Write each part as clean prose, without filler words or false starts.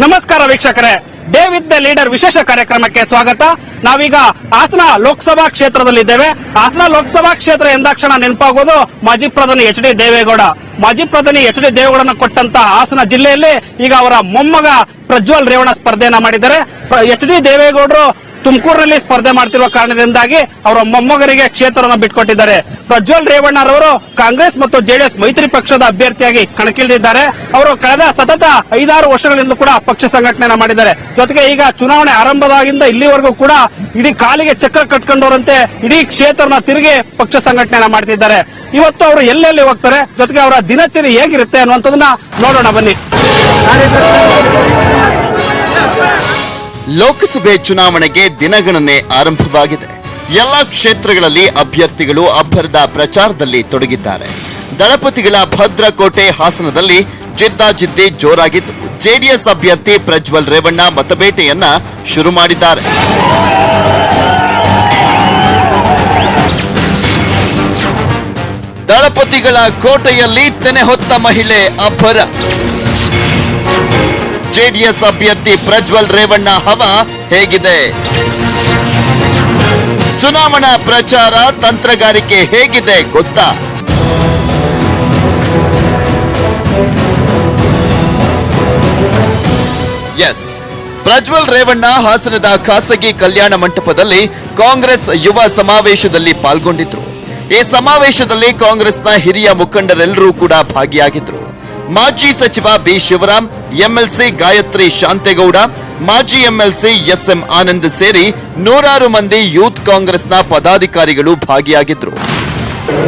ನಮಸ್ಕಾರ ವೀಕ್ಷಕರೇ, day with the leader ವಿಶೇಷ ಕಾರ್ಯಕ್ರಮಕ್ಕೆ ಸ್ವಾಗತ. ನಾವೀಗ ಹಾಸನ ಲೋಕಸಭಾ ಕ್ಷೇತ್ರದಲ್ಲಿದ್ದೇವೆ. ಹಾಸನ ಲೋಕಸಭಾ ಕ್ಷೇತ್ರ ಎಂದಾಕ್ಷಣ ನೆನಪಾಗೋದು ಮಾಜಿ ಪ್ರಧಾನಿ ಎಚ್ ಡಿ ದೇವೇಗೌಡ. ಮಾಜಿ ಪ್ರಧಾನಿ ಎಚ್ ಡಿ ದೇವೇಗೌಡನ ಕೊಟ್ಟಂತ ಹಾಸನ ಜಿಲ್ಲೆಯಲ್ಲಿ ಈಗ ಅವರ ಮೊಮ್ಮಗ ಪ್ರಜ್ವಲ್ ರೇವಣ್ಣ ಸ್ಪರ್ಧೆಯನ್ನ ಮಾಡಿದ್ದಾರೆ. ಎಚ್ ಡಿ ದೇವೇಗೌಡರು ತುಮಕೂರಿನಲ್ಲಿ ಸ್ಪರ್ಧೆ ಮಾಡ್ತಿರುವ ಕಾರಣದಿಂದಾಗಿ ಅವರ ಮೊಮ್ಮಗನಿಗೆ ಕ್ಷೇತ್ರವನ್ನು ಬಿಟ್ಟುಕೊಟ್ಟಿದ್ದಾರೆ. ಪ್ರಜ್ವಲ್ ರೇವಣ್ಣರವರು ಕಾಂಗ್ರೆಸ್ ಮತ್ತು ಜೆಡಿಎಸ್ ಮೈತ್ರಿ ಪಕ್ಷದ ಅಭ್ಯರ್ಥಿಯಾಗಿ ಕಣಕ್ಕಿಳಿದಿದ್ದಾರೆ. ಅವರು ಕಳೆದ ಸತತ 5-6 ವರ್ಷಗಳಿಂದ ಕೂಡ ಪಕ್ಷ ಸಂಘಟನೆ ಮಾಡಿದ್ದಾರೆ. ಜೊತೆಗೆ ಈಗ ಚುನಾವಣೆ ಆರಂಭದಾಗಿಂದ ಇಲ್ಲಿವರೆಗೂ ಕೂಡ ಇಡೀ ಕಾಲಿಗೆ ಚಕ್ರ ಕಟ್ಕೊಂಡವರಂತೆ ಇಡೀ ಕ್ಷೇತ್ರನ ತಿರುಗಿ ಪಕ್ಷ ಸಂಘಟನೆ ಮಾಡ್ತಿದ್ದಾರೆ. ಇವತ್ತು ಅವರು ಎಲ್ಲೆಲ್ಲಿ ಹೋಗ್ತಾರೆ, ಜೊತೆಗೆ ಅವರ ದಿನಚರಿ ಹೇಗಿರುತ್ತೆ ಅನ್ನುವಂಥದ್ದನ್ನ ನೋಡೋಣ ಬನ್ನಿ. ಲೋಕಸಭೆ ಚುನಾವಣೆಗೆ ದಿನಗಣನೆ ಆರಂಭವಾಗಿದೆ. ಎಲ್ಲ ಕ್ಷೇತ್ರಗಳಲ್ಲಿ ಅಭ್ಯರ್ಥಿಗಳು ಅಬ್ಬರದ ಪ್ರಚಾರದಲ್ಲಿ ತೊಡಗಿದ್ದಾರೆ. ದಳಪತಿಗಳ ಭದ್ರಕೋಟೆ ಹಾಸನದಲ್ಲಿ ಜಿದ್ದಾಜಿದ್ದಿ ಜೋರಾಗಿದ್ದು, ಜೆಡಿಎಸ್ ಅಭ್ಯರ್ಥಿ ಪ್ರಜ್ವಲ್ ರೇವಣ್ಣ ಮತಬೇಟೆಯನ್ನ ಶುರು ಮಾಡಿದ್ದಾರೆ. ದಳಪತಿಗಳ ಕೋಟೆಯಲ್ಲಿ ತೆನೆ ಹೊತ್ತ ಮಹಿಳೆ ಅಬ್ಬರ. ಜೆಡಿಎಸ್ ಅಭ್ಯರ್ಥಿ ಪ್ರಜ್ವಲ್ ರೇವಣ್ಣ ಹವಾ ಹೇಗಿದೆ? ಚುನಾವಣಾ ಪ್ರಚಾರ ತಂತ್ರಗಾರಿಕೆ ಹೇಗಿದೆ ಗೊತ್ತಾ? ಎಸ್, ಪ್ರಜ್ವಲ್ ರೇವಣ್ಣ ಹಾಸನದ ಖಾಸಗಿ ಕಲ್ಯಾಣ ಮಂಟಪದಲ್ಲಿ ಕಾಂಗ್ರೆಸ್ ಯುವ ಸಮಾವೇಶದಲ್ಲಿ ಪಾಲ್ಗೊಂಡಿದ್ರು. ಈ ಸಮಾವೇಶದಲ್ಲಿ ಕಾಂಗ್ರೆಸ್ನ ಹಿರಿಯ ಮುಖಂಡರೆಲ್ಲರೂ ಕೂಡ ಭಾಗಿಯಾಗಿದ್ರು. ಮಾಜಿ ಸಚಿವ ಬಿ ಶಿವರಾಮ್, ಎಂಎಲ್ಸಿ ಗಾಯತ್ರಿ ಶಾಂತೇಗೌಡ, ಮಾಜಿ ಎಂಎಲ್ಸಿ ಎಸ್ಎಂ ಆನಂದ್ ಸೇರಿ ನೂರಾರು ಮಂದಿ ಯೂತ್ ಕಾಂಗ್ರೆಸ್ನ ಪದಾಧಿಕಾರಿಗಳು ಭಾಗಿಯಾಗಿದ್ರು.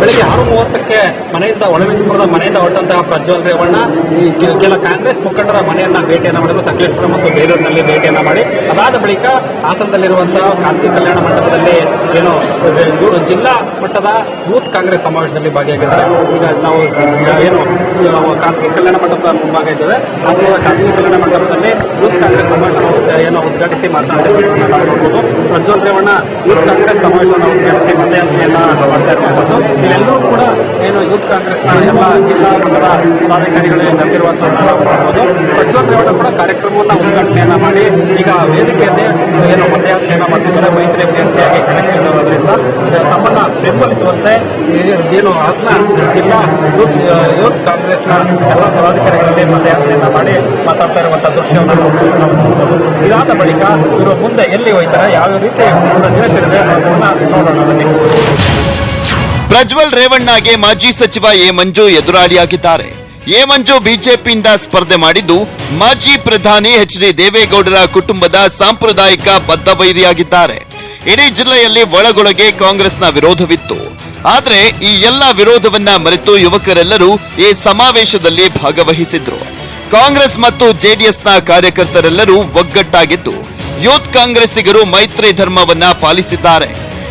ಬೆಳಗ್ಗೆ 6:30ಕ್ಕೆ ಮನೆಯಿಂದ ಒಳಮಿಸುಪುರದ ಮನೆಯಿಂದ ಹೊರಟಂತಹ ಪ್ರಜ್ವಲ್ ರೇವಣ್ಣ ಕೆಲ ಕಾಂಗ್ರೆಸ್ ಮುಖಂಡರ ಮನೆಯನ್ನ ಭೇಟಿಯನ್ನ ಮಾಡಿದ್ರು. ಸಕಲೇಶ್ಪುರ ಮತ್ತು ಬೇಲೂರಿನಲ್ಲಿ ಭೇಟಿಯನ್ನ ಮಾಡಿ ಅದಾದ ಬಳಿಕ ಹಾಸನದಲ್ಲಿರುವಂತಹ ಖಾಸಗಿ ಕಲ್ಯಾಣ ಮಂಟಪದಲ್ಲಿ ಜಿಲ್ಲಾ ಮಟ್ಟದ ಯೂತ್ ಕಾಂಗ್ರೆಸ್ ಸಮಾವೇಶದಲ್ಲಿ ಭಾಗಿಯಾಗಿದ್ದಾರೆ. ಈಗ ನಾವು ಖಾಸಗಿ ಕಲ್ಯಾಣ ಮಂಟಪದ ಮುಂಭಾಗ ಇದ್ದೇವೆ. ಹಾಸನದ ಖಾಸಗಿ ಕಲ್ಯಾಣ ಮಂಟಪದಲ್ಲಿ ಯೂತ್ ಕಾಂಗ್ರೆಸ್ ಸಮಾವೇಶ ಉದ್ಘಾಟಿಸಿ ಮಾತನಾಡಿಸಬಹುದು. ಪ್ರಜ್ವಲ್ ರೇವಣ್ಣ ಯೂತ್ ಕಾಂಗ್ರೆಸ್ ಸಮಾವೇಶವನ್ನು ಉದ್ಘಾಟಿಸಿ ಮತಯಾಚನೆಯನ್ನ ಮಾಡ್ತಾ ಇರುವಂತದ್ದು. ಇಲ್ಲೆಲ್ಲರೂ ಕೂಡ ಯೂತ್ ಕಾಂಗ್ರೆಸ್ನ ಎಲ್ಲ ಜಿಲ್ಲಾ ಮಟ್ಟದ ಪದಾಧಿಕಾರಿಗಳು ಬಂದಿರುವಂತದ್ದು ನಾವು ನೋಡಬಹುದು. ಪ್ರಜ್ವಲ್ ರೇವಣ್ಣ ಕೂಡ ಕಾರ್ಯಕ್ರಮವನ್ನು ಉದ್ಘಾಟನೆಯನ್ನ ಮಾಡಿ ಈಗ ವೇದಿಕೆಯಲ್ಲಿ ಮತಯಾಚನೆಯನ್ನ ಮಾಡ್ತಿದ್ದಾರೆ. ಮೈತ್ರಿ ಅಭ್ಯರ್ಥಿಯಾಗಿ ಕಣಕ್ಕಿಳಿದಿರೋದ್ರಿಂದ ತಮ್ಮನ್ನ ಬೆಂಬಲಿಸುವಂತೆ ಹಾಸನ ಜಿಲ್ಲಾ ಯೂತ್ ಕಾಂಗ್ರೆಸ್ನ ಎಲ್ಲ ಪದಾಧಿಕಾರಿಗಳಲ್ಲಿ ಮತಯಾಚನೆಯನ್ನ ಮಾಡಿ ಮಾತಾಡ್ತಾ ಇರುವಂತಹ ದೃಶ್ಯವನ್ನು ನೋಡಬಹುದು. ಇದಾದ ಬಳಿಕ ಇವರು ಮುಂದೆ ಎಲ್ಲಿ ಹೋಗ್ತಾರೆ, ಯಾವ ರೀತಿ ದಿನಚರಿ ಇದೆ ಅನ್ನೋದನ್ನ ನೋಡೋಣ ಬನ್ನಿ. ಪ್ರಜ್ವಲ್ ರೇವಣ್ಣಗೆ ಮಾಜಿ ಸಚಿವ ಎ ಮಂಜು ಎದುರಾಳಿಯಾಗಿದ್ದಾರೆ. ಎ ಮಂಜು ಬಿಜೆಪಿಯಿಂದ ಸ್ಪರ್ಧೆ ಮಾಡಿದ್ದು, ಮಾಜಿ ಪ್ರಧಾನಿ ಎಚ್ ಡಿ ದೇವೇಗೌಡರ ಕುಟುಂಬದ ಸಾಂಪ್ರದಾಯಿಕ ಬದ್ಧವೈರಿಯಾಗಿದ್ದಾರೆ. ಇಡೀ ಜಿಲ್ಲೆಯಲ್ಲಿ ಒಳಗೊಳಗೆ ಕಾಂಗ್ರೆಸ್ನ ವಿರೋಧವಿತ್ತು. ಆದರೆ ಈ ಎಲ್ಲ ವಿರೋಧವನ್ನ ಮರೆತು ಯುವಕರೆಲ್ಲರೂ ಈ ಸಮಾವೇಶದಲ್ಲಿ ಭಾಗವಹಿಸಿದ್ರು. ಕಾಂಗ್ರೆಸ್ ಮತ್ತು ಜೆಡಿಎಸ್ನ ಕಾರ್ಯಕರ್ತರೆಲ್ಲರೂ ಒಗ್ಗಟ್ಟಾಗಿದ್ದು, ಯೂತ್ ಕಾಂಗ್ರೆಸ್ಸಿಗರು ಮೈತ್ರಿ ಧರ್ಮವನ್ನ ಪಾಲಿಸಿದ್ದಾರೆ.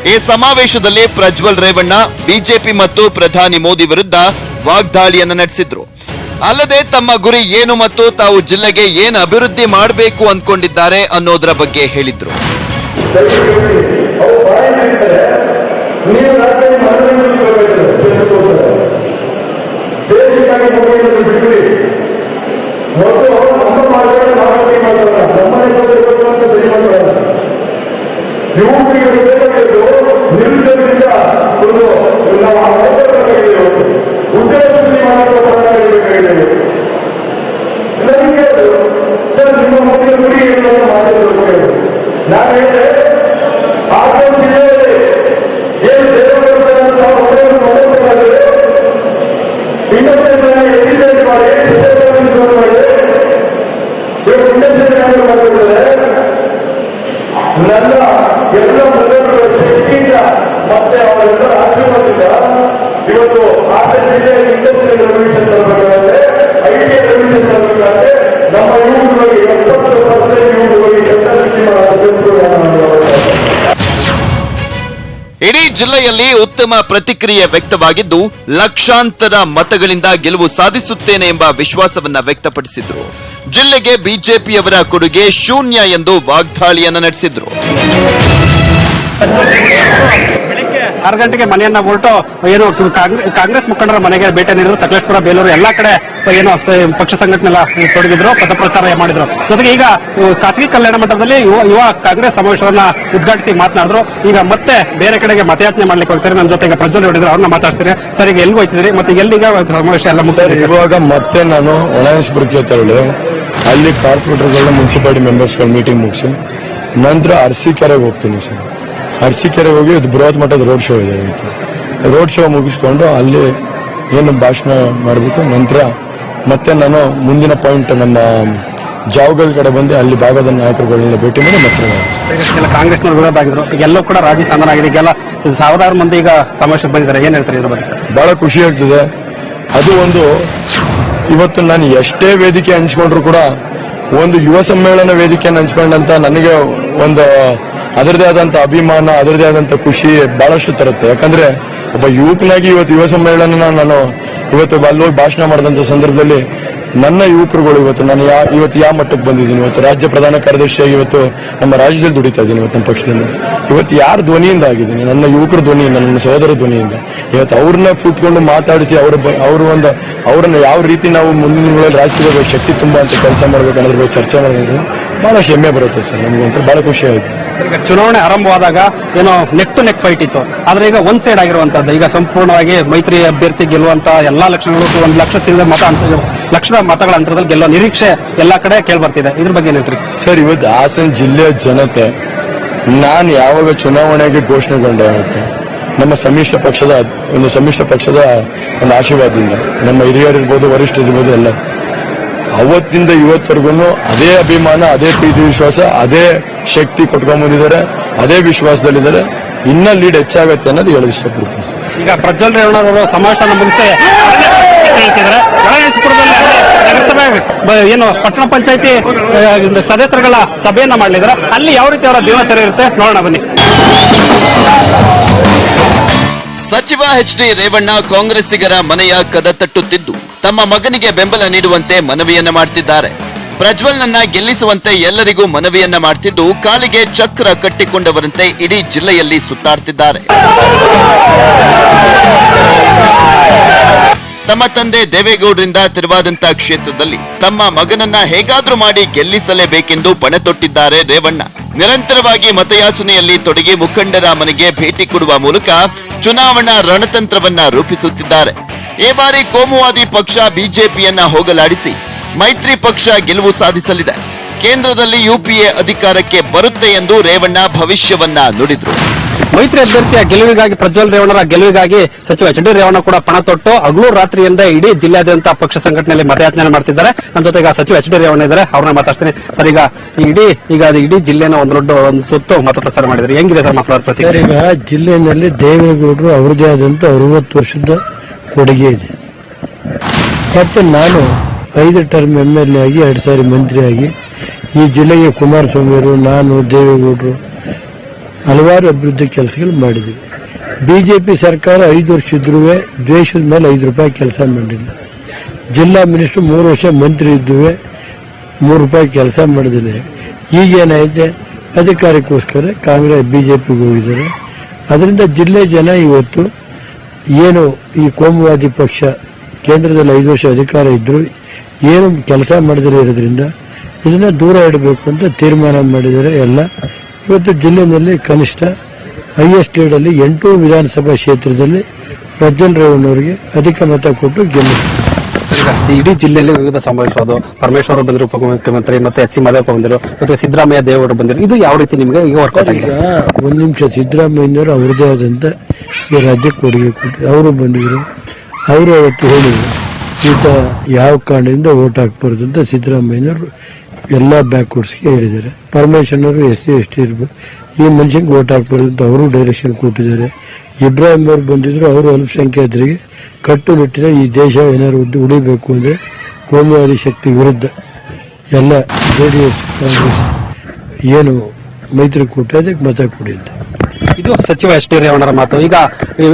ಈ ಸಮಾವೇಶದಲ್ಲಿ ಪ್ರಜ್ವಲ್ ರೇವಣ್ಣ ಬಿಜೆಪಿ ಮತ್ತು ಪ್ರಧಾನಿ ಮೋದಿ ವಿರುದ್ಧ ವಾಗ್ದಾಳಿಯನ್ನು ನಡೆಸಿದ್ರು. ಅಲ್ಲದೆ ತಮ್ಮ ಗುರಿ ಏನು ಮತ್ತು ತಾವು ಜಿಲ್ಲೆಗೆ ಏನು ಅಭಿವೃದ್ಧಿ ಮಾಡಬೇಕು ಅಂದ್ಕೊಂಡಿದ್ದಾರೆ ಅನ್ನೋದರ ಬಗ್ಗೆ ಹೇಳಿದ್ರು. ಮತ್ತೆ ಅವರೆಲ್ಲರ ಆಶೀರ್ವಾದದಿಂದ ಇವತ್ತು ಹಾಸನ ಜಿಲ್ಲೆಯಲ್ಲಿ ಇಂಡಸ್ಟ್ರಿಯಲ್ ರೆವಲ್ಯೂಷನ್ ತರಬೇಕಾದ್ರೆ, ಐಟಿ ರೆವಲ್ಯೂಷನ್ ತರಬೇಕಾದ್ರೆ ನಮ್ಮ ಯುವಕರಿಗೆ 70% ಯುವಕರಿಗೆ ಇಡೀ ಜಿಲ್ಲೆಯಲ್ಲಿ ಉತ್ತಮ ಪ್ರತಿಕ್ರಿಯೆ ವ್ಯಕ್ತವಾಗಿದ್ದು, ಲಕ್ಷಾಂತರ ಮತಗಳಿಂದ ಗೆಲುವು ಸಾಧಿಸುತ್ತೇನೆ ಎಂಬ ವಿಶ್ವಾಸವನ್ನ ವ್ಯಕ್ತಪಡಿಸಿದ್ರು. ಜಿಲ್ಲೆಗೆ ಬಿಜೆಪಿಯವರ ಕೊಡುಗೆ ಶೂನ್ಯ ಎಂದು ವಾಗ್ದಾಳಿಯನ್ನು ನಡೆಸಿದ್ರು. ಬೆಳಗ್ಗೆ 6 ಗಂಟೆಗೆ ಮನೆಯನ್ನ ಹೊರಟು ಏನು ಕಾಂಗ್ರೆಸ್ ಮುಖಂಡರ ಮನೆಗೆ ಭೇಟಿ ನೀಡಿದ್ರು. ಸಕಲೇಶಪುರ, ಬೇಲೂರು ಎಲ್ಲಾ ಕಡೆ ಏನು ಪಕ್ಷ ಸಂಘಟನೆ ಎಲ್ಲ ತೊಡಗಿದ್ರು, ಪಥಪ್ರಚಾರ ಮಾಡಿದ್ರು. ಜೊತೆಗೆ ಈಗ ಖಾಸಗಿ ಕಲ್ಯಾಣ ಮಂಟಪದಲ್ಲಿ ಯುವ ಕಾಂಗ್ರೆಸ್ ಸಮಾವೇಶವನ್ನ ಉದ್ಘಾಟಿಸಿ ಮಾತನಾಡಿದ್ರು. ಈಗ ಮತ್ತೆ ಬೇರೆ ಕಡೆಗೆ ಮತಯಾಚನೆ ಮಾಡ್ಲಿಕ್ಕೆ ಹೋಗ್ತಾರೆ. ನನ್ನ ಜೊತೆ ಈಗ ಪ್ರಜ್ವಲ್ ಹೊಡಿದ್ರು, ಅವ್ರನ್ನ ಮಾತಾಡ್ತೀನಿ. ಸರ್, ಈಗ ಎಲ್ಲಿ ಹೋಗ್ತಿದ್ರಿ ಮತ್ತೆ ಎಲ್ಲಿಗ ಸಮಾವೇಶ ಎಲ್ಲ ಮುಗಿಸಿದ್ರಿ? ಇವಾಗ ಮತ್ತೆ ನಾನು ಒಳಾಯಸ್ಪುರಕ್ಕೆ ತೆರಳಿ ಅಲ್ಲಿ ಕಾರ್ಪೊರೇಟರ್ಗಳ ಮುನ್ಸಿಪಾಲಿಟಿ ಮೆಂಬರ್ಸ್ಗಳ ಮೀಟಿಂಗ್ ಮುಗಿಸಿ ನಂತರ ಅರಸೀಕೆರೆಗೆ ಹೋಗ್ತೀನಿ ಸರ್. ಅರಸೀಕೆರೆಗೆ ಹೋಗಿ ಇದು ಬೃಹತ್ ಮಟ್ಟದ ರೋಡ್ ಶೋ ಇದೆ. ರೋಡ್ ಶೋ ಮುಗಿಸ್ಕೊಂಡು ಅಲ್ಲಿ ಏನು ಭಾಷಣ ಮಾಡಬೇಕು. ನಂತರ ಮತ್ತೆ ನಾನು ಮುಂದಿನ ಪಾಯಿಂಟ್ ನಮ್ಮ ಜಾವಗಲ್ ಕಡೆ ಬಂದು ಅಲ್ಲಿ ಭಾಗದ ನಾಯಕರುಗಳನ್ನ ಭೇಟಿ ಮಾಡಿ ಮತ್ತೆ ಕಾಂಗ್ರೆಸ್ನವರು ವಿರೋಧ ಆಗಿದ್ರು. ಈಗ ಎಲ್ಲೂ ಕೂಡ ರಾಜಿ ಸಂಧಾನ ಆಗಿದೆ. ಈಗೆಲ್ಲ 1000 ಮಂದಿ ಈಗ ಸಮಾವೇಶಕ್ಕೆ ಬಂದಿದ್ದಾರೆ. ಏನ್ ಹೇಳ್ತಾರೆ ಇದ್ರ ಬಗ್ಗೆ? ಬಹಳ ಖುಷಿ ಆಗ್ತಿದೆ. ಅದು ಒಂದು ಇವತ್ತು ನಾನು ಎಷ್ಟೇ ವೇದಿಕೆ ಹಂಚ್ಕೊಂಡ್ರು ಕೂಡ ಒಂದು ಯುವ ಸಮ್ಮೇಳನ ವೇದಿಕೆಯನ್ನು ಹಂಚ್ಕೊಂಡಂತ ನನಗೆ ಒಂದು ಅದರದೇ ಆದಂತ ಅಭಿಮಾನ, ಅದರದೇ ಆದಂತ ಖುಷಿ ಬಹಳಷ್ಟು ತರುತ್ತೆ. ಯಾಕಂದ್ರೆ ಒಬ್ಬ ಯುವಕನಾಗಿ ಇವತ್ತು ಯುವ ಸಮ್ಮೇಳನ ನಾನು ಇವತ್ತು ಅಲ್ಲೋಗಿ ಭಾಷಣ ಮಾಡಿದಂತ ಸಂದರ್ಭದಲ್ಲಿ ನನ್ನ ಯುವಕರುಗಳು ಇವತ್ತು ನಾನು ಇವತ್ತು ಯಾವ ಮಟ್ಟಕ್ಕೆ ಬಂದಿದ್ದೀನಿ. ಇವತ್ತು ರಾಜ್ಯ ಪ್ರಧಾನ ಕಾರ್ಯದರ್ಶಿಯಾಗಿ ಇವತ್ತು ನಮ್ಮ ರಾಜ್ಯದಲ್ಲಿ ದುಡಿತಾ ಇದ್ದೀನಿ. ಇವತ್ತು ನಮ್ಮ ಪಕ್ಷದಿಂದ ಇವತ್ತು ಯಾರ ಧ್ವನಿಯಿಂದ ಆಗಿದ್ದೀನಿ? ನನ್ನ ಯುವಕರ ಧ್ವನಿಯಿಂದ, ನನ್ನ ಸಹೋದರ ಧ್ವನಿಯಿಂದ. ಇವತ್ತು ಅವ್ರನ್ನ ಕೂತ್ಕೊಂಡು ಮಾತಾಡಿಸಿ ಅವ್ರನ್ನ ಯಾವ ರೀತಿ ನಾವು ಮುಂದಿನ ದಿನಗಳಲ್ಲಿ ರಾಜಕೀಯ ಶಕ್ತಿ ತುಂಬಾ ಅಂತ ಕೆಲಸ ಮಾಡಬೇಕು ಅನ್ನೋದ್ರ ಬಗ್ಗೆ ಚರ್ಚೆ ಮಾಡೋದು ಬಹಳಷ್ಟು ಹೆಮ್ಮೆ ಬರುತ್ತೆ ಸರ್. ನಮಗಂತ ಬಹಳ ಖುಷಿ ಆಯಿತು. ಈಗ ಚುನಾವಣೆ ಆರಂಭವಾದಾಗ ಏನೋ ನೆಕ್ ಟು ನೆಕ್ ಫೈಟ್ ಇತ್ತು. ಆದ್ರೆ ಈಗ ಒಂದ್ ಸೈಡ್ ಆಗಿರುವಂತದ್ದು, ಈಗ ಸಂಪೂರ್ಣವಾಗಿ ಮೈತ್ರಿ ಅಭ್ಯರ್ಥಿ ಗೆಲ್ಲುವಂತ ಎಲ್ಲಾ ಲಕ್ಷಣಗಳು 1 ಲಕ್ಷ ಲಕ್ಷದ ಮತಗಳ ಅಂತರದಲ್ಲಿ ಗೆಲ್ಲೋ ನಿರೀಕ್ಷೆ ಎಲ್ಲಾ ಕಡೆ ಕೇಳಿ ಬರ್ತಿದೆ. ಇದ್ರ ಬಗ್ಗೆ ಏನ್ ಹೇಳ್ತೀರಿ ಸರ್? ಇವತ್ತು ಹಾಸನ ಜಿಲ್ಲೆಯ ಜನತೆ ನಾನು ಯಾವಾಗ ಚುನಾವಣೆಗೆ ಘೋಷಣೆಗೊಂಡೆ ಆಗುತ್ತೆ ನಮ್ಮ ಸಮ್ಮಿಶ್ರ ಪಕ್ಷದ ಒಂದು ಆಶೀರ್ವಾದದಿಂದ, ನಮ್ಮ ಹಿರಿಯರಿರ್ಬೋದು, ವರಿಷ್ಠರಿರ್ಬೋದು, ಎಲ್ಲ ಅವತ್ತಿಂದ ಇವತ್ತವರೆಗೂ ಅದೇ ಅಭಿಮಾನ, ಅದೇ ಪ್ರೀತಿ ವಿಶ್ವಾಸ, ಅದೇ ಶಕ್ತಿ ಕೊಟ್ಕೊಂಡ್ ಬಂದಿದ್ದಾರೆ, ಅದೇ ವಿಶ್ವಾಸದಲ್ಲಿದ್ದಾರೆ. ಇನ್ನ ಲೀಡ್ ಹೆಚ್ಚಾಗತ್ತೆ ಅನ್ನೋದು ಹೇಳೋದು ಇಷ್ಟಪಡ್ತೀನಿ ಸರ್. ಈಗ ಪ್ರಜ್ವಲ್ ರೇವಣ್ಣವರು ಸಮಾವೇಶನ ಮುಗಿಸಿ ಹೇಳ್ತಿದ್ದಾರೆ, ಒಳಾಯಸ್ಪುರದಲ್ಲಿ ನಗರಸಭೆ ಏನು ಪಟ್ಟಣ ಪಂಚಾಯತಿ ಸದಸ್ಯರುಗಳ ಸಭೆಯನ್ನ ಮಾಡಲಿದ್ದಾರೆ. ಅಲ್ಲಿ ಯಾವ ರೀತಿ ಅವರ ದಿನಚರಿ ಇರುತ್ತೆ ನೋಡೋಣ ಬನ್ನಿ. ಸಚಿವ ಎಚ್ ಡಿ ರೇವಣ್ಣ ಕಾಂಗ್ರೆಸ್ಸಿಗರ ಮನೆಯ ಕದ ತಟ್ಟುತ್ತಿದ್ದು ತಮ್ಮ ಮಗನಿಗೆ ಬೆಂಬಲ ನೀಡುವಂತೆ ಮನವಿಯನ್ನ ಮಾಡ್ತಿದ್ದಾರೆ. ಪ್ರಜ್ವಲ್ನನ್ನ ಗೆಲ್ಲಿಸುವಂತೆ ಎಲ್ಲರಿಗೂ ಮನವಿಯನ್ನ ಮಾಡ್ತಿದ್ದು ಕಾಲಿಗೆ ಚಕ್ರ ಕಟ್ಟಿಕೊಂಡವರಂತೆ ಇಡೀ ಜಿಲ್ಲೆಯಲ್ಲಿ ಸುತ್ತಾಡ್ತಿದ್ದಾರೆ. ತಮ್ಮ ತಂದೆ ದೇವೇಗೌಡರಿಂದ ತೆರವಾದಂತಹ ಕ್ಷೇತ್ರದಲ್ಲಿ ತಮ್ಮ ಮಗನನ್ನ ಹೇಗಾದ್ರೂ ಮಾಡಿ ಗೆಲ್ಲಿಸಲೇಬೇಕೆಂದು ಪಣೆ ತೊಟ್ಟಿದ್ದಾರೆ ರೇವಣ್ಣ. ನಿರಂತರವಾಗಿ ಮತಯಾಚನೆಯಲ್ಲಿ ತೊಡಗಿ ಮುಖಂಡರ ಮನೆಗೆ ಭೇಟಿ ಕೊಡುವ ಮೂಲಕ ಚುನಾವಣಾ ರಣತಂತ್ರವನ್ನ ರೂಪಿಸುತ್ತಿದ್ದಾರೆ. ಈ ಬಾರಿ ಕೋಮುವಾದಿ ಪಕ್ಷ ಬಿಜೆಪಿಯನ್ನ ಹೋಗಲಾಡಿಸಿ ಮೈತ್ರಿ ಪಕ್ಷ ಗೆಲುವು ಸಾಧಿಸಲಿದೆ. ಕೇಂದ್ರದಲ್ಲಿ ಯುಪಿಎ ಅಧಿಕಾರಕ್ಕೆ ಬರುತ್ತೆ ಎಂದು ರೇವಣ್ಣ ಭವಿಷ್ಯವನ್ನ ನುಡಿದ್ರು. ಮೈತ್ರಿ ಅಭ್ಯರ್ಥಿಯ ಗೆಲುವಿಗಾಗಿ, ಪ್ರಜ್ವಲ್ ರೇವಣ್ಣರ ಗೆಲುವಿಗಾಗಿ ಸಚಿವ ಎಚ್ ಡಿ ರೇವಣ್ಣ ಕೂಡ ಪಣ ತೊಟ್ಟು ಹಗಲು ರಾತ್ರಿಯಿಂದ ಇಡೀ ಜಿಲ್ಲೆಯಾದ್ಯಂತ ಪಕ್ಷ ಸಂಘಟನೆಯಲ್ಲಿ ಮತಯಾಚನೆ ಮಾಡ್ತಿದ್ದಾರೆ. ನನ್ನ ಜೊತೆಗೆ ಸಚಿವ ಎಚ್ ಡಿ ರೇವಣ್ಣ ಇದ್ದಾರೆ, ಅವ್ರನ್ನ ಮಾತಾಡ್ತೀನಿ. ಸರ್, ಈಗ ಇಡೀ ಜಿಲ್ಲೆನ ಒಂದು ಸುತ್ತು ಮತ ಪ್ರಚಾರ ಮಾಡಿದ್ರೆ ಹೆಂಗಿದೆ ಸರ್ ಮಕ್ಕಳ ಪ್ರತಿ? ಈಗ ಜಿಲ್ಲೆಯಲ್ಲಿ ದೇವೇಗೌಡರು ಅವ್ರದೇ ಆದಂತ 60 ವರ್ಷದ ಕೊಡುಗೆ ಇದೆ. ಮತ್ತೆ ನಾನು 5 ಟರ್ಮ್ MLA ಆಗಿ 2 ಸಾರಿ ಮಂತ್ರಿಯಾಗಿ ಈ ಜಿಲ್ಲೆಗೆ ಕುಮಾರಸ್ವಾಮಿಯವರು, ನಾನು, ದೇವೇಗೌಡರು ಹಲವಾರು ಅಭಿವೃದ್ಧಿ ಕೆಲಸಗಳು ಮಾಡಿದ್ದೀವಿ. ಬಿಜೆಪಿ ಸರ್ಕಾರ 5 ವರ್ಷ ಇದ್ರೂ ದ್ವೇಷದ ಮೇಲೆ 5 ರೂಪಾಯಿ ಕೆಲಸ ಮಾಡಿಲ್ಲ. ಜಿಲ್ಲಾ ಮಿನಿಸ್ಟರ್ 3 ವರ್ಷ ಮಂತ್ರಿ ಇದ್ದು 3 ರೂಪಾಯಿ ಕೆಲಸ ಮಾಡಿದ್ರೆ ಈಗೇನೈತೆ ಅಧಿಕಾರಕ್ಕೋಸ್ಕರ ಕಾಂಗ್ರೆಸ್ ಬಿಜೆಪಿಗೆ ಹೋಗಿದ್ದಾರೆ. ಅದರಿಂದ ಜಿಲ್ಲೆ ಜನ ಇವತ್ತು ಏನು ಈ ಕೋಮುವಾದಿ ಪಕ್ಷ ಕೇಂದ್ರದಲ್ಲಿ 5 ವರ್ಷ ಅಧಿಕಾರ ಇದ್ರು ಏನು ಕೆಲಸ ಮಾಡಿದರೆ ಇರೋದ್ರಿಂದ ಇದನ್ನ ದೂರ ಇಡಬೇಕು ಅಂತ ತೀರ್ಮಾನ ಮಾಡಿದ್ದಾರೆ ಎಲ್ಲ. ಇವತ್ತು ಜಿಲ್ಲೆಯಲ್ಲಿ ಕನಿಷ್ಠ ಹೈಯೆಸ್ಟ್ ಲೀಡಲ್ಲಿ 8 ವಿಧಾನಸಭಾ ಕ್ಷೇತ್ರದಲ್ಲಿ ಪ್ರಜ್ವಲ್ ರೇವಣ್ಣವರಿಗೆ ಅಧಿಕ ಮತ ಕೊಟ್ಟು ಗೆಲ್ಲಿದ್ದಾರೆ. ಇಡೀ ಜಿಲ್ಲೆಯಲ್ಲಿ ವಿವಿಧ ಸಮಾವೇಶವಾದ ಪರಮೇಶ್ವರ್ ಬಂದರು, ಉಪಮುಖ್ಯಮಂತ್ರಿ, ಮತ್ತೆ ಎಚ್ ಸಿ ಮಹದೇವಪ್ಪ ಬಂದರು, ಮತ್ತೆ ಸಿದ್ದರಾಮಯ್ಯ ದೇವೇಗೌಡರು ಬಂದರು. ಇದು ಯಾವ ರೀತಿ ನಿಮಗೆ ಈಗ ವರ್ಕೌಟ್ ಆಗಿದೆ? ಒಂದು ನಿಮಿಷ, ಸಿದ್ದರಾಮಯ್ಯನವರು ಅವ್ರದೇ ಆದಂತ ಈ ರಾಜ್ಯಕ್ಕೆ ಕೊಡುಗೆ ಕೊಟ್ಟರು. ಅವರು ಬಂದಿದ್ರು, ಅವರು ಅವತ್ತು ಹೇಳಿದ್ರು ಈತ ಯಾವ ಕಾರಣದಿಂದ ಓಟ್ ಹಾಕ್ಬಾರ್ದು ಅಂತ ಸಿದ್ದರಾಮಯ್ಯನವರು ಎಲ್ಲ ಬ್ಯಾಕ್ವರ್ಡ್ಸ್ಗೆ ಹೇಳಿದ್ದಾರೆ. ಪರಮೇಶ್ವರನವರು SC ST ಇರ್ಬೋದು, ಈ ಮನುಷ್ಯಂಗೆ ಓಟ್ ಹಾಕ್ಬಾರ್ದು ಅಂತ ಅವರು ಡೈರೆಕ್ಷನ್ ಕೊಟ್ಟಿದ್ದಾರೆ. ಇಬ್ರಾಹಿಂ ಅವರು ಬಂದಿದ್ರು, ಅವರು ಅಲ್ಪಸಂಖ್ಯಾತರಿಗೆ ಕಟ್ಟುನಿಟ್ಟಿನ ಈ ದೇಶ ಏನಾದ್ರು ಉಳಿಬೇಕು ಅಂದ್ರೆ ಕೋಮುವಾದಿ ಶಕ್ತಿ ವಿರುದ್ಧ ಎಲ್ಲ JDS ಕಾಂಗ್ರೆಸ್ ಏನು ಮೈತ್ರಿಕೂಟ ಅದಕ್ಕೆ ಮತ ಕೊಡಿ ಅಂತ. ಇದು ಸಚಿವ ಎಸ್ ಟಿ ರೇವಣ್ಣರ ಮಾತು. ಈಗ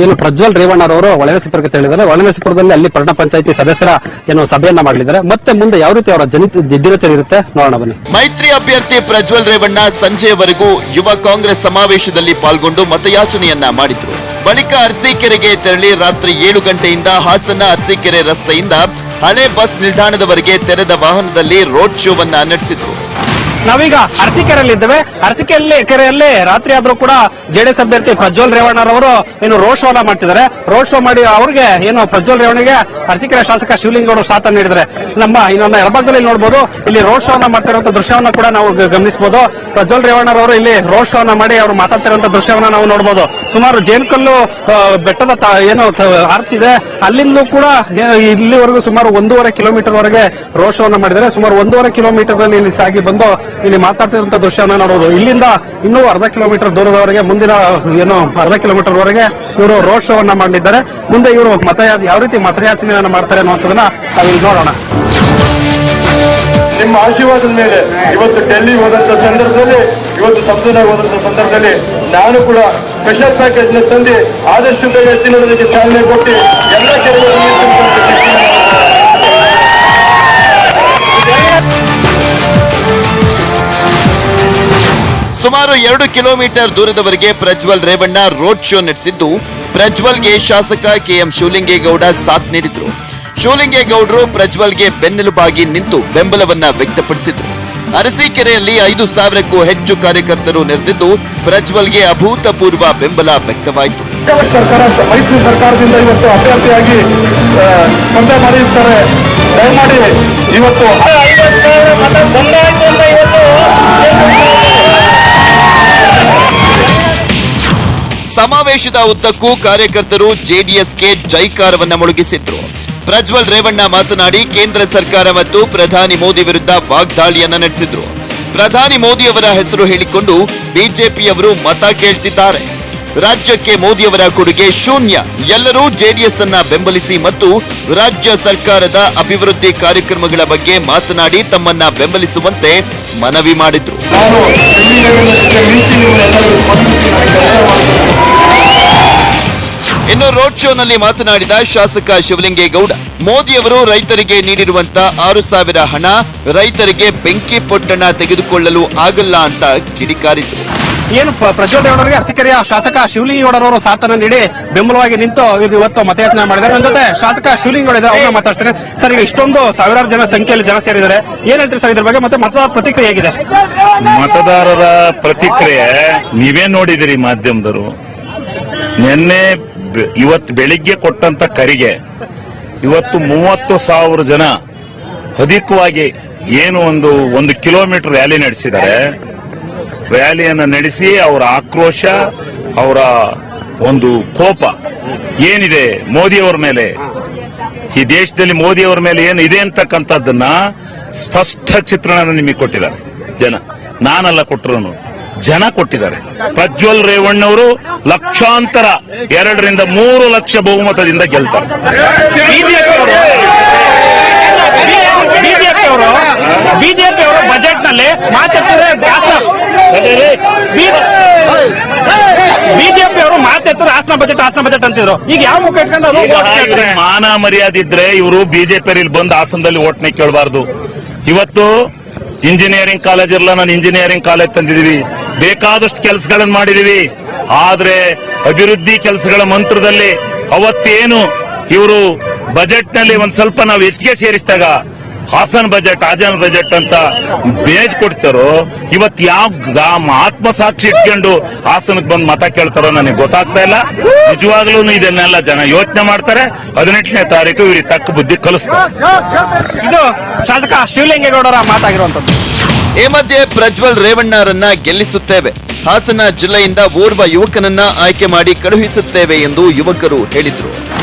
ಏನು ಪ್ರಜ್ವಲ್ ರೇವಣ್ಣರವರು ಹೊಳೆನರಸೀಪುರಕ್ಕೆ ತೆರಳಿದ್ದಾರೆ. ಹೊಳೆನರಸೀಪುರದಲ್ಲಿ ಅಲ್ಲಿ ಪಟ್ಟಣ ಪಂಚಾಯಿತಿ ಸದಸ್ಯರ ಏನು ಸಭೆಯನ್ನ ಮಾಡಲಿದ್ದಾರೆ. ಮತ್ತೆ ಮುಂದೆ ಯಾವ ರೀತಿ ಅವರ ದಿನಚರಿ ಇರುತ್ತೆ ನೋಡೋಣ ಬನ್ನಿ. ಮೈತ್ರಿ ಅಭ್ಯರ್ಥಿ ಪ್ರಜ್ವಲ್ ರೇವಣ್ಣ ಸಂಜೆಯವರೆಗೂ ಯುವ ಕಾಂಗ್ರೆಸ್ ಸಮಾವೇಶದಲ್ಲಿ ಪಾಲ್ಗೊಂಡು ಮತಯಾಚನೆಯನ್ನ ಮಾಡಿದ್ರು. ಬಳಿಕ ಅರಸೀಕೆರೆಗೆ ತೆರಳಿ ರಾತ್ರಿ 7 ಗಂಟೆಯಿಂದ ಹಾಸನ ಅರಸೀಕೆರೆ ರಸ್ತೆಯಿಂದ ಹಳೆ ಬಸ್ ನಿಲ್ದಾಣದವರೆಗೆ ತೆರೆದ ವಾಹನದಲ್ಲಿ ರೋಡ್ ಶೋವನ್ನ ನಡೆಸಿದ್ರು. ನಾವೀಗ ಅರಸೀಕೆರೆಯಲ್ಲಿದ್ದೇವೆ. ಅರಸೀಕೆರೆಯಲ್ಲಿ ರಾತ್ರಿ ಆದ್ರೂ ಕೂಡ ಜೆಡಿಎಸ್ ಅಭ್ಯರ್ಥಿ ಪ್ರಜ್ವಲ್ ರೇವಣ್ಣರವರು ಏನು ರೋಡ್ ಶೋ ಮಾಡ್ತಿದ್ದಾರೆ. ರೋಡ್ ಶೋ ಮಾಡಿ ಅವ್ರಿಗೆ ಏನು ಪ್ರಜ್ವಲ್ ರೇವಣ್ಣಗೆ ಅರಸೀಕೆರೆ ಶಾಸಕ ಶಿವಲಿಂಗೇಗೌಡರು ಸಾಥ್ ನೀಡಿದ್ದಾರೆ. ನಮ್ಮ ಇನ್ನೊಂದು ಎಡಭಾಗದಲ್ಲಿ ನೋಡಬಹುದು, ಇಲ್ಲಿ ರೋಡ್ ಶೋ ಮಾಡ್ತಿರುವಂತಹ ದೃಶ್ಯವನ್ನ ಕೂಡ ನಾವು ಗಮನಿಸಬಹುದು. ಪ್ರಜ್ವಲ್ ರೇವಣ್ಣರವರು ಇಲ್ಲಿ ರೋಡ್ ಶೋ ಮಾಡಿ ಅವರು ಮಾತಾಡ್ತಿರುವಂತಹ ದೃಶ್ಯವನ್ನ ನಾವು ನೋಡಬಹುದು. ಸುಮಾರು ಜೇನ್ಕಲ್ಲು ಬೆಟ್ಟದ ಏನು ಆರ್ಚ್ ಇದೆ, ಅಲ್ಲಿಂದ ಕೂಡ ಇಲ್ಲಿವರೆಗೂ ಸುಮಾರು 1.5 ಕಿಲೋಮೀಟರ್ ವರೆಗೆ ರೋಡ್ ಶೋ ಮಾಡಿದ್ದಾರೆ. ಸುಮಾರು 1.5 ಕಿಲೋಮೀಟರ್ ಇಲ್ಲಿ ಸಾಗಿ ಬಂದು ಇಲ್ಲಿ ಮಾತಾಡ್ತಿರುವಂತಹ ದೃಶ್ಯವನ್ನ ನೋಡಬಹುದು. ಇಲ್ಲಿಂದ ಇನ್ನೂ ಅರ್ಧ ಕಿಲೋಮೀಟರ್ ದೂರದವರೆಗೆ ಮುಂದಿನ ಏನು ಅರ್ಧ ಕಿಲೋಮೀಟರ್ ವರೆಗೆ ಇವರು ರೋಡ್ ಶೋ ಅನ್ನ ಮಾಡಿದ್ದಾರೆ. ಮುಂದೆ ಇವರು ಯಾವ ರೀತಿ ಮತಯಾಚನೆಯನ್ನ ಮಾಡ್ತಾರೆ ಅನ್ನುವಂಥದ್ದನ್ನ ನಾವಿಲ್ಲಿ ನೋಡೋಣ. ನಿಮ್ಮ ಆಶೀರ್ವಾದದ ಮೇಲೆ ಇವತ್ತು ಡೆಲ್ಲಿ ಹೋದಂತ ಸಂದರ್ಭದಲ್ಲಿ, ಇವತ್ತು ಸಂಸದ ಹೋದಂತ ಸಂದರ್ಭದಲ್ಲಿ ನಾನು ಕೂಡ ಸ್ಪೆಷಲ್ ಪ್ಯಾಕೇಜ್ ನ ತಂದು ಆದಷ್ಟು ಬೇಗ ಎತ್ತಿನೋದಕ್ಕೆ ಚಾಲನೆ ಕೊಟ್ಟು ಎಲ್ಲ ಸುಮಾರು 2 ಕಿಲೋಮೀಟರ್ ದೂರದವರೆಗೆ ಪ್ರಜ್ವಲ್ ರೇವಣ್ಣ ರೋಡ್ ಶೋ ನಡೆಸಿದ್ದು, ಪ್ರಜ್ವಲ್ಗೆ ಶಾಸಕ ಕೆಎಂ ಶಿವಲಿಂಗೇಗೌಡ ಸಾಥ್ ನೀಡಿದ್ರು. ಶಿವಲಿಂಗೇಗೌಡರು ಪ್ರಜ್ವಲ್ಗೆ ಬೆನ್ನೆಲುಬಾಗಿ ನಿಂತು ಬೆಂಬಲವನ್ನ ವ್ಯಕ್ತಪಡಿಸಿದ್ರು. ಅರಸೀಕೆರೆಯಲ್ಲಿ 5,000ಕ್ಕೂ ಹೆಚ್ಚು ಕಾರ್ಯಕರ್ತರು ನೆರೆದಿದ್ದು ಪ್ರಜ್ವಲ್ಗೆ ಅಭೂತಪೂರ್ವ ಬೆಂಬಲ ವ್ಯಕ್ತವಾಯಿತು. ಸರ್ಕಾರ, ಮೈತ್ರಿ ಸರ್ಕಾರದಿಂದ ಇವತ್ತು ಅಭ್ಯರ್ಥಿಯಾಗಿ ಸ್ಪರ್ಧೆ ಮಾಡಿರ್ತಾರೆ. ದಯಮಾಡಿ ಇವತ್ತು ಸಮಾವೇಶದ ಉದ್ದಕ್ಕೂ ಕಾರ್ಯಕರ್ತರು ಜೆಡಿಎಸ್ಗೆ ಜೈಕಾರವನ್ನ ಮೊಳಗಿಸಿದ್ರು. ಪ್ರಜ್ವಲ್ ರೇವಣ್ಣ ಮಾತನಾಡಿ ಕೇಂದ್ರ ಸರ್ಕಾರ ಮತ್ತು ಪ್ರಧಾನಿ ಮೋದಿ ವಿರುದ್ಧ ವಾಗ್ದಾಳಿಯನ್ನ ನಡೆಸಿದ್ರು. ಪ್ರಧಾನಿ ಮೋದಿಯವರ ಹೆಸರು ಹೇಳಿಕೊಂಡು ಬಿಜೆಪಿಯವರು ಮತ ಕೇಳ್ತಿದ್ದಾರೆ. ರಾಜ್ಯಕ್ಕೆ ಮೋದಿಯವರ ಕೊಡುಗೆ ಶೂನ್ಯ. ಎಲ್ಲರೂ ಜೆಡಿಎಸ್ ಅನ್ನ ಬೆಂಬಲಿಸಿ ಮತ್ತು ರಾಜ್ಯ ಸರ್ಕಾರದ ಅಭಿವೃದ್ಧಿ ಕಾರ್ಯಕ್ರಮಗಳ ಬಗ್ಗೆ ಮಾತನಾಡಿ ತಮ್ಮನ್ನ ಬೆಂಬಲಿಸುವಂತೆ ಮನವಿ ಮಾಡಿದ್ರು. ಇನ್ನು ರೋಡ್ ಶೋನಲ್ಲಿ ಮಾತನಾಡಿದ ಶಾಸಕ ಶಿವಲಿಂಗೇಗೌಡ, ಮೋದಿಯವರು ರೈತರಿಗೆ ನೀಡಿರುವಂತ 6,000 ಹಣ ರೈತರಿಗೆ ಬೆಂಕಿ ಪೊಟ್ಟಣ ತೆಗೆದುಕೊಳ್ಳಲು ಆಗಲ್ಲ ಅಂತ ಕಿಡಿಕಾರಿದ್ರು. ಏನು ಪ್ರಜ್ವಲ್ ರೇವಣ್ಣರಿಗೆ ಅರಸೀಕೆರೆಯ ಶಾಸಕ ಶಿವಲಿಂಗೇಗೌಡರವರು ಸಾಥನ್ನ ನೀಡಿ ಬೆಂಬಲವಾಗಿ ನಿಂತು ಇವತ್ತು ಮತಯಾಚನೆ ಮಾಡಿದ್ದಾರೆ. ನನ್ನ ಜೊತೆ ಶಾಸಕ ಶಿವಲಿಂಗೇಗೌಡ ಇದ್ದಾರೆ, ಅವ್ರನ್ನ ಮಾತಾಡ್ತಾರೆ. ಸರ್, ಈಗ ಇಷ್ಟೊಂದು ಸಾವಿರಾರು ಜನ ಸಂಖ್ಯೆಯಲ್ಲಿ ಜನ ಸೇರಿದ್ದಾರೆ, ಏನ್ ಹೇಳ್ತೀರಿ ಸರ್ ಇದ್ರ ಬಗ್ಗೆ? ಮತ್ತೆ ಮತದಾರ ಪ್ರತಿಕ್ರಿಯೆ ಹೇಗಿದೆ? ಮತದಾರರ ಪ್ರತಿಕ್ರಿಯೆ ನೀವೇ ನೋಡಿದಿರಿ ಮಾಧ್ಯಮದವರು. ಇವತ್ತು ಬೆಳಿಗ್ಗೆ ಕೊಟ್ಟಂತ ಕರಿಗೆ ಇವತ್ತು 30,000 ಜನ ಅಧಿಕವಾಗಿ ಏನು ಒಂದು ಕಿಲೋಮೀಟರ್ ರ್ಯಾಲಿ ನಡೆಸಿದ್ದಾರೆ. ರ್ಯಾಲಿಯನ್ನು ನಡೆಸಿ ಅವರ ಆಕ್ರೋಶ, ಅವರ ಒಂದು ಕೋಪ ಏನಿದೆ ಮೋದಿಯವರ ಮೇಲೆ, ಈ ದೇಶದಲ್ಲಿ ಮೋದಿಯವರ ಮೇಲೆ ಏನು ಇದೆ ಅಂತಕ್ಕಂಥದ್ದನ್ನ ಸ್ಪಷ್ಟ ಚಿತ್ರಣ ನಿಮಗೆ ಕೊಟ್ಟಿದ್ದಾರೆ ಜನ. ನಾನಲ್ಲ ಕೊಟ್ಟರು, ಜನ ಕೊಟ್ಟಿದ್ದಾರೆ. ಪ್ರಜ್ವಲ್ ರೇವಣ್ಣವರು ಲಕ್ಷಾಂತರ 2 ರಿಂದ 3 ಲಕ್ಷ ಬಹುಮತದಿಂದ ಗೆಲ್ತಾರೆ. ಬಿಜೆಪಿ ಅವರು ಬಜೆಟ್ ನಲ್ಲಿ ಬಿಜೆಪಿ ಅವರು ಮಾತೆತ್ತರು ಹಾಸನ ಬಜೆಟ್ ಅಂತಿದ್ರು. ಈಗ ಯಾವ ಮುಖ ಇಟ್ಕೊಂಡು ಮಾನ ಮರ್ಯಾದೆ ಇದ್ರೆ ಇವರು ಬಿಜೆಪಿ ಬಂದು ಹಾಸನದಲ್ಲಿ ಓಟ್ನೆ ಕೇಳಬಾರ್ದು. ಇವತ್ತು ಇಂಜಿನಿಯರಿಂಗ್ ಕಾಲೇಜ್ ಇರಲ್ಲ, ನಾನು ಇಂಜಿನಿಯರಿಂಗ್ ಕಾಲೇಜ್ ತಂದಿದೀವಿ, ಬೇಕಾದಷ್ಟು ಕೆಲಸಗಳನ್ನು ಮಾಡಿದೀವಿ. ಆದ್ರೆ ಅಭಿವೃದ್ಧಿ ಕೆಲಸಗಳ ಮಂತ್ರದಲ್ಲಿ ಅವತ್ತೇನು ಇವರು ಬಜೆಟ್ ನಲ್ಲಿ ಒಂದ್ ಸ್ವಲ್ಪ ನಾವು ಹೆಚ್ಚಿಗೆ ಸೇರಿಸಿದಾಗ ಹಾಸನ್ ಬಜೆಟ್ ಅಂತ ಬೇಜ್ ಕೊಡ್ತಾರೋ, ಇವತ್ತು ಯಾವ ಆತ್ಮಸಾಕ್ಷಿ ಇಟ್ಕೊಂಡು ಹಾಸನಕ್ಕೆ ಬಂದು ಮತ ಕೇಳ್ತಾರೋ ನನಗೆ ಗೊತ್ತಾಗ್ತಾ ಇಲ್ಲ. ನಿಜವಾಗ್ಲೂ ಇದನ್ನೆಲ್ಲ ಜನ ಯೋಚನೆ ಮಾಡ್ತಾರೆ. 18ನೇ ತಾರೀಕು ಇವ್ರಿಗೆ ತಕ್ಕ ಬುದ್ಧಿ ಕಲಿಸ್ತಾರೆ. ಇದು ಶಾಸಕ ಶಿವಲಿಂಗೇಗೌಡರ ಮಾತಾಗಿರುವಂತದ್ದು. ಈ ಮಧ್ಯೆ ಪ್ರಜ್ವಲ್ ರೇವಣ್ಣರನ್ನ ಗೆಲ್ಲಿಸುತ್ತೇವೆ, ಹಾಸನ ಜಿಲ್ಲೆಯಿಂದ ಓರ್ವ ಯುವಕನನ್ನ ಆಯ್ಕೆ ಮಾಡಿ ಕಳುಹಿಸುತ್ತೇವೆ ಎಂದು ಯುವಕರು ಹೇಳಿದ್ರು.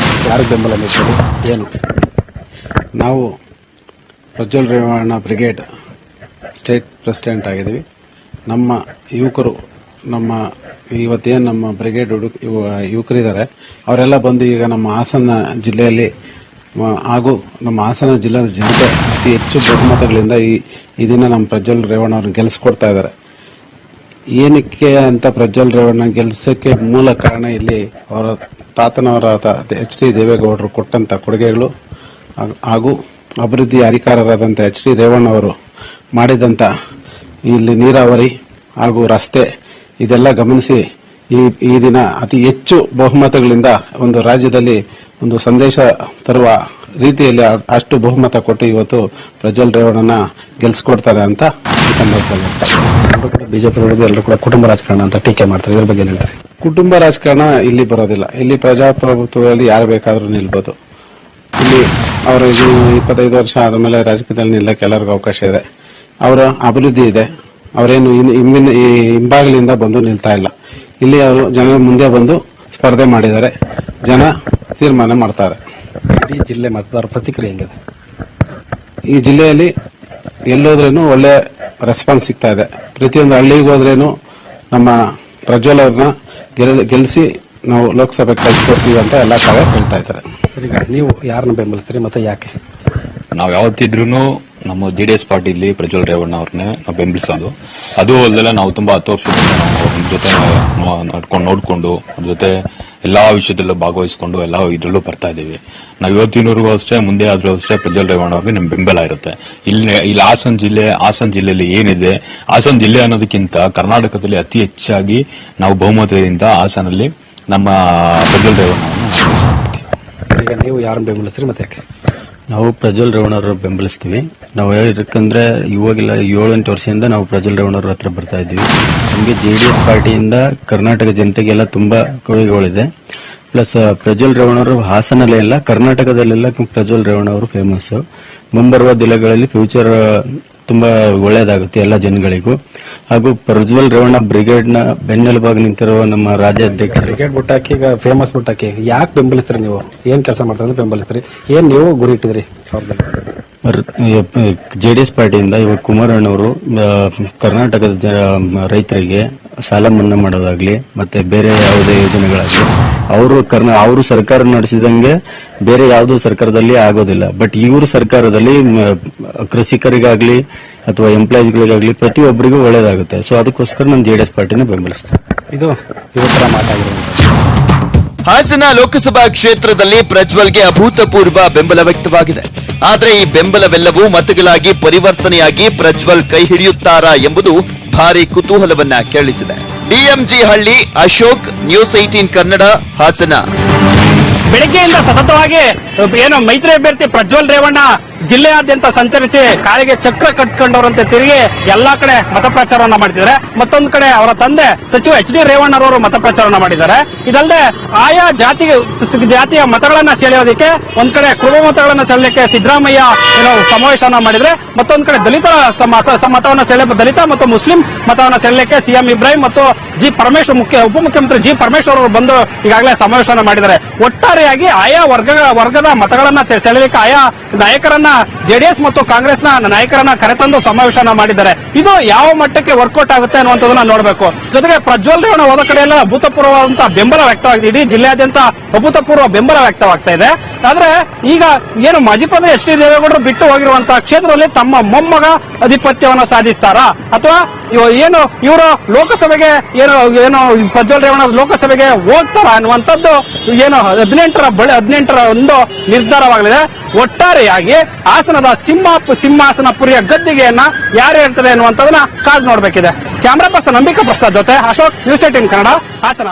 ಯಾರು ಬೆಂಬಲ ನೀಡ್ತಾರೆ? ಏನು ನಾವು Prajwal Revanna brigade state president ಆಗಿದ್ದೀವಿ. ನಮ್ಮ ಯುವಕರು, ಇವತ್ತೇನು ನಮ್ಮ ಬ್ರಿಗೇಡ್ ಯುವಕರಿದ್ದಾರೆ ಅವರೆಲ್ಲ ಬಂದು ಈಗ ನಮ್ಮ ಹಾಸನ ಜಿಲ್ಲೆಯಲ್ಲಿ ಹಾಗೂ ನಮ್ಮ ಹಾಸನ ಜಿಲ್ಲೆಯ ಜನತೆ ಅತಿ ಹೆಚ್ಚು ಬಹುಮತಗಳಿಂದ ಈ ದಿನ ನಮ್ಮ ಪ್ರಜ್ವಲ್ ರೇವಣ್ಣ ಅವ್ರನ್ನ ಗೆಲ್ಲಿಸ್ಕೊಡ್ತಾ ಇದ್ದಾರೆ. ಏನಕ್ಕೆ ಅಂತ ಪ್ರಜ್ವಲ್ ರೇವಣ್ಣ ಗೆಲ್ಸಕ್ಕೆ ಮೂಲ ಕಾರಣ ಇಲ್ಲಿ ಅವರ ತಾತನವರಾದ ಎಚ್ ಡಿ ದೇವೇಗೌಡರು ಕೊಟ್ಟಂತ ಕೊಡುಗೆಗಳು ಹಾಗೂ ಅಭಿವೃದ್ಧಿ ಅಧಿಕಾರರಾದಂಥ ಎಚ್ ಡಿ ರೇವಣ್ಣ ಅವರು ಮಾಡಿದಂಥ ಇಲ್ಲಿ ನೀರಾವರಿ ಹಾಗೂ ರಸ್ತೆ ಇದೆಲ್ಲ ಗಮನಿಸಿ ಈ ದಿನ ಅತಿ ಹೆಚ್ಚು ಬಹುಮತಗಳಿಂದ ಒಂದು ರಾಜ್ಯದಲ್ಲಿ ಒಂದು ಸಂದೇಶ ತರುವ ರೀತಿಯಲ್ಲಿ ಅಷ್ಟು ಬಹುಮತ ಕೊಟ್ಟು ಇವತ್ತು ಪ್ರಜ್ವಲ್ ರೇವಣ್ಣನ ಗೆಲ್ಸ್ಕೊಡ್ತಾರೆ ಅಂತ ಈ ಸಂದರ್ಭದಲ್ಲಿ ಬಿಜೆಪಿ ಎಲ್ಲರೂ ಕೂಡ ಕುಟುಂಬ ರಾಜಕಾರಣ ಅಂತ ಟೀಕೆ ಮಾಡ್ತಾರೆ. ಇದ್ರ ಬಗ್ಗೆ ಹೇಳ್ತಾರೆ. ಕುಟುಂಬ ರಾಜಕಾರಣ ಇಲ್ಲಿ ಬರೋದಿಲ್ಲ. ಇಲ್ಲಿ ಪ್ರಜಾಪ್ರಭುತ್ವದಲ್ಲಿ ಯಾರು ಬೇಕಾದ್ರೂ ನಿಲ್ಬೋದು. ಇಲ್ಲಿ ಅವರು 25 ವರ್ಷ ಆದಮೇಲೆ ರಾಜಕೀಯದಲ್ಲಿ ನಿಲ್ಲಕ್ಕೆ ಎಲ್ಲರಿಗೂ ಅವಕಾಶ ಇದೆ. ಅವರ ಅಭಿವೃದ್ಧಿ ಇದೆ. ಅವರೇನು ಹಿಂಬಾಗಿಲಿಂದ ಬಂದು ನಿಲ್ತಾ ಇಲ್ಲ. ಇಲ್ಲಿ ಅವರು ಜನರ ಮುಂದೆ ಬಂದು ಸ್ಪರ್ಧೆ ಮಾಡಿದ್ದಾರೆ. ಜನ ತೀರ್ಮಾನ ಮಾಡ್ತಾರೆ. ಇಡೀ ಜಿಲ್ಲೆ ಮತದಾರ ಪ್ರತಿಕ್ರಿಯೆ ಹೆಂಗಿದೆ? ಈ ಜಿಲ್ಲೆಯಲ್ಲಿ ಎಲ್ಲೋದ್ರೇನು ಒಳ್ಳೆ ರೆಸ್ಪಾನ್ಸ್ ಸಿಗ್ತಾ ಇದೆ. ಪ್ರತಿಯೊಂದು ಹಳ್ಳಿಗೆ ಹೋದ್ರೇನು ನಮ್ಮ ಪ್ರಜ್ವಲ್ ಅವ್ರನ್ನ ಗೆಲ್ಲಿಸಿ ನಾವು ಲೋಕಸಭೆಗೆ ಕಳಿಸ್ಕೊಡ್ತೀವಿ ಅಂತ ಎಲ್ಲ ಕಡೆ ಹೇಳ್ತಾ ಇದ್ದಾರೆ. ಈಗ ನೀವು ಯಾರನ್ನ ಬೆಂಬಲಿಸ್ತೀರಿ ಮತ್ತೆ ಯಾಕೆ? ನಾವು ಯಾವತ್ತಿದ್ರೂ ನಮ್ಮ JDS ಪಾರ್ಟಿಲಿ ಪ್ರಜ್ವಲ್ ರೇವಣ್ಣ ಅವ್ರನ್ನೇ ನಾವು ಬೆಂಬಲಿಸೋದು. ಅದು ಅಲ್ಲದೆ ನಾವು ತುಂಬಾ 10 ವರ್ಷದಿಂದ ನಾವು ಅವ್ರ ಜೊತೆ ನೋಡ್ಕೊಂಡು ಅವ್ರ ಜೊತೆ ಎಲ್ಲಾ ವಿಷಯದಲ್ಲೂ ಭಾಗವಹಿಸಿಕೊಂಡು ಎಲ್ಲ ಇದ್ರಲ್ಲೂ ಬರ್ತಾ ಇದೀವಿ. ನಾವು ಇವತ್ತಿನವರೆಗೂ ಅಷ್ಟೇ, ಮುಂದೆ ಆದ್ರೂ ಅಷ್ಟೇ ಪ್ರಜ್ವಲ್ ರೇವಣ್ಣ ಅವ್ರಿಗೆ ನಮ್ ಬೆಂಬಲ ಇರುತ್ತೆ. ಇಲ್ಲಿ ಹಾಸನ ಜಿಲ್ಲೆಯಲ್ಲಿ ಏನಿದೆ, ಹಾಸನ ಜಿಲ್ಲೆ ಅನ್ನೋದಕ್ಕಿಂತ ಕರ್ನಾಟಕದಲ್ಲಿ ಅತಿ ಹೆಚ್ಚಾಗಿ ನಾವು ಬಹುಮತದಿಂದ ಹಾಸನಲ್ಲಿ ನಮ್ಮ ಪ್ರಜ್ವಲ್ ರೇವಣ್ಣ ಈಗ ನೀವು ಯಾರನ್ನ ಬೆಂಬಲಿಸ್ತೀರಿ ಮತ್ತೆ ಯಾಕೆ? ನಾವು ಪ್ರಜ್ವಲ್ ರೇವಣ್ಣ ಅವ್ರ ಬೆಂಬಲಿಸ್ತೀವಿ. ನಾವು ಯಾಕಂದ್ರೆ ಇವಾಗೆಲ್ಲ 7-8 ವರ್ಷದಿಂದ ನಾವು ಪ್ರಜ್ವಲ್ ರೇವಣ್ಣ ಅವ್ರ ಹತ್ರ ಬರ್ತಾ ಇದ್ದೀವಿ. ನಮಗೆ JDS ಪಾರ್ಟಿಯಿಂದ ಕರ್ನಾಟಕ ಜನತೆಗೆಲ್ಲ ತುಂಬಾ ಕೊಡುಗೆಗಳಿದೆ. ಪ್ಲಸ್ ಪ್ರಜ್ವಲ್ ರೇವಣ್ಣ ಅವರು ಹಾಸನಲ್ಲೇ ಇಲ್ಲ, ಕರ್ನಾಟಕದಲ್ಲೆಲ್ಲ ಪ್ರಜ್ವಲ್ ರೇವಣ್ಣ ಅವರು ಫೇಮಸ್. ಮುಂಬರುವ ದಿನಗಳಲ್ಲಿ ಫ್ಯೂಚರ್ ತುಂಬಾ ಒಳ್ಳೇದಾಗುತ್ತೆ ಎಲ್ಲ ಜನಗಳಿಗೂ. ಹಾಗೂ ಪ್ರಜ್ವಲ್ ರೇವಣ್ಣ ಬ್ರಿಗೇಡ್ ನ ಬೆನ್ನೆಲುಬಾಗಿ ನಿಂತಿರುವ ನಮ್ಮ ರಾಜ್ಯಾಧ್ಯಕ್ಷರು. ಬ್ರಿಗೇಡ್ ಬುಟ್ಟಾಕಿ, ಈಗ ಫೇಮಸ್ ಬುಟ್ಟಾಕಿ ಯಾಕೆ ಬೆಂಬಲಿಸ್ತೀರಿ? ನೀವು ಏನ್ ಕೆಲಸ ಮಾಡ್ತಾರೆ ಬೆಂಬಲಿಸ್ತೀರಿ? ಏನ್ ನೀವು ಗುರಿ ಇಟ್ಟಿದ್ರಿ JDS ಪಾರ್ಟಿಯಿಂದ ಇವಾಗ ಕುಮಾರಣ್ಣವರು ಕರ್ನಾಟಕದ ರೈತರಿಗೆ ಸಾಲ ಮನ್ನಾ ಮಾಡೋದಾಗ್ಲಿ ಮತ್ತೆ ಬೇರೆ ಯಾವುದೇ ಯೋಜನೆಗಳಾಗ್ಲಿ ಅವರು ಸರ್ಕಾರ ನಡೆಸಿದಂಗೆ ಬೇರೆ ಯಾವುದೋ ಸರ್ಕಾರದಲ್ಲಿ ಆಗೋದಿಲ್ಲ. ಬಟ್ ಇವರು ಸರ್ಕಾರದಲ್ಲಿ ಕೃಷಿಕರಿಗಾಗ್ಲಿ ಅಥವಾ ಎಂಪ್ಲಾಯೀಸ್ಗಳಿಗಾಗ್ಲಿ ಪ್ರತಿಯೊಬ್ಬರಿಗೂ ಒಳ್ಳೇದಾಗುತ್ತೆ. ಸೊ ಅದಕ್ಕೋಸ್ಕರ ನಾನು JDS ಪಾರ್ಟಿನ ಬೆಂಬಲಿಸ್ತೇನೆ. ಇದು ಇವತ್ತರ ಮಾತಾಗಿರುವಂತ. ಹಾಸನ ಲೋಕಸಭಾ ಕ್ಷೇತ್ರದಲ್ಲಿ ಪ್ರಜ್ವಲ್ಗೆ ಅಭೂತಪೂರ್ವ ಬೆಂಬಲ ವ್ಯಕ್ತವಾಗಿದೆ. ಆದರೆ ಈ ಬೆಂಬಲವೆಲ್ಲವೂ ಮತಗಳಾಗಿ ಪರಿವರ್ತನೆಯಾಗಿ ಪ್ರಜ್ವಲ್ ಕೈ ಹಿಡಿಯುತ್ತಾರಾ ಎಂಬುದು ಭಾರಿ ಕುತೂಹಲವನ್ನ ಕೆರಳಿಸಿದೆ. DMG ಹಳ್ಳಿ, ಅಶೋಕ್, ನ್ಯೂಸ್ 18 ಕನ್ನಡ, ಹಾಸನ. ಬೆಳಗ್ಗೆಯಿಂದ ಸತತವಾಗಿ ಏನು ಮೈತ್ರಿ ಅಭ್ಯರ್ಥಿ ಪ್ರಜ್ವಲ್ ರೇವಣ್ಣ ಜಿಲ್ಲೆಯಾದ್ಯಂತ ಸಂಚರಿಸಿ ಕಾಲಿಗೆ ಚಕ್ರ ಕಟ್ಕೊಂಡವರಂತೆ ತಿರುಗಿ ಎಲ್ಲಾ ಕಡೆ ಮತ ಪ್ರಚಾರವನ್ನ ಮಾಡ್ತಿದ್ದಾರೆ. ಮತ್ತೊಂದು ಕಡೆ ಅವರ ತಂದೆ ಸಚಿವ ಎಚ್ ಡಿ ರೇವಣ್ಣರವರು ಮತ ಪ್ರಚಾರವನ್ನ ಮಾಡಿದ್ದಾರೆ. ಇದಲ್ಲದೆ ಆಯಾ ಜಾತಿಯ ಮತಗಳನ್ನ ಸೆಳೆಯೋದಕ್ಕೆ ಒಂದ್ ಕಡೆ ಕುರುಬ ಮತಗಳನ್ನ ಸೆಳೆಯಲಿಕ್ಕೆ ಸಿದ್ದರಾಮಯ್ಯ ಸಮಾವೇಶವನ್ನ ಮಾಡಿದ್ರೆ, ಮತ್ತೊಂದು ಕಡೆ ದಲಿತರ ಮತವನ್ನ ದಲಿತ ಮತ್ತು ಮುಸ್ಲಿಂ ಮತವನ್ನ ಸೆಳೆಯಲಿಕ್ಕೆ CM ಇಬ್ರಾಹಿಂ ಮತ್ತು ಉಪಮುಖ್ಯಮಂತ್ರಿ G ಪರಮೇಶ್ವರ್ ಅವರು ಬಂದು ಈಗಾಗಲೇ ಸಮಾವೇಶವನ್ನ ಮಾಡಿದ್ದಾರೆ. ಒಟ್ಟಾರೆಯಾಗಿ ಆಯಾ ವರ್ಗದ ಮತಗಳನ್ನ ಸೆಳೆಯಲಿಕ್ಕೆ ಆಯಾ ನಾಯಕರನ್ನ JDS ಮತ್ತು ಕಾಂಗ್ರೆಸ್ನ ನಾಯಕರನ್ನ ಕರೆತಂದು ಸಮಾವೇಶನ ಮಾಡಿದ್ದಾರೆ. ಇದು ಯಾವ ಮಟ್ಟಕ್ಕೆ ವರ್ಕೌಟ್ ಆಗುತ್ತೆ ಅನ್ನುವಂಥದ್ದನ್ನ ನೋಡಬೇಕು. ಜೊತೆಗೆ ಪ್ರಜ್ವಲ್ ರೇವಣ್ಣ ಹೋದ ಕಡೆ ಎಲ್ಲ ಅಭೂತಪೂರ್ವವಾದಂತಹ ಬೆಂಬಲ ವ್ಯಕ್ತವಾಗಿದೆ. ಇಡೀ ಜಿಲ್ಲೆಯಾದ್ಯಂತ ಅಭೂತಪೂರ್ವ ಬೆಂಬಲ ವ್ಯಕ್ತವಾಗ್ತಾ ಇದೆ. ಆದ್ರೆ ಈಗ ಏನು ಮಾಜಿ ಪ್ರಧಾನಿ ಎಚ್ ಡಿ ದೇವೇಗೌಡರು ಬಿಟ್ಟು ಹೋಗಿರುವಂತಹ ಕ್ಷೇತ್ರದಲ್ಲಿ ತಮ್ಮ ಮೊಮ್ಮಗ ಅಧಿಪತ್ಯವನ್ನ ಸಾಧಿಸ್ತಾರಾ ಅಥವಾ ಏನು ಇವರು ಲೋಕಸಭೆಗೆ ಏನು ಪ್ರಜ್ವಲ್ ರೇವಣ್ಣ ಲೋಕಸಭೆಗೆ ಹೋಗ್ತಾರಾ ಅನ್ನುವಂಥದ್ದು ಏನು 18ರ ಒಂದು ನಿರ್ಧಾರವಾಗಲಿದೆ. ಒಟ್ಟಾರೆಯಾಗಿ ಹಾಸನದ ಸಿಂಹಾಸನ ಪುರಿಯ ಗದ್ದಿಗೆಯನ್ನ ಯಾರು ಹೇಳ್ತಾರೆ ಅನ್ನುವಂಥದ್ದನ್ನ ಕಾದು ನೋಡಬೇಕಿದೆ. ಕ್ಯಾಮರಾ ಪರ್ಸನ್ ನಂಬಿಕಾ ಪ್ರಸಾದ್ ಜೊತೆ ಅಶೋಕ್, ನ್ಯೂಸ್ 18 ಕನ್ನಡ, ಹಾಸನ.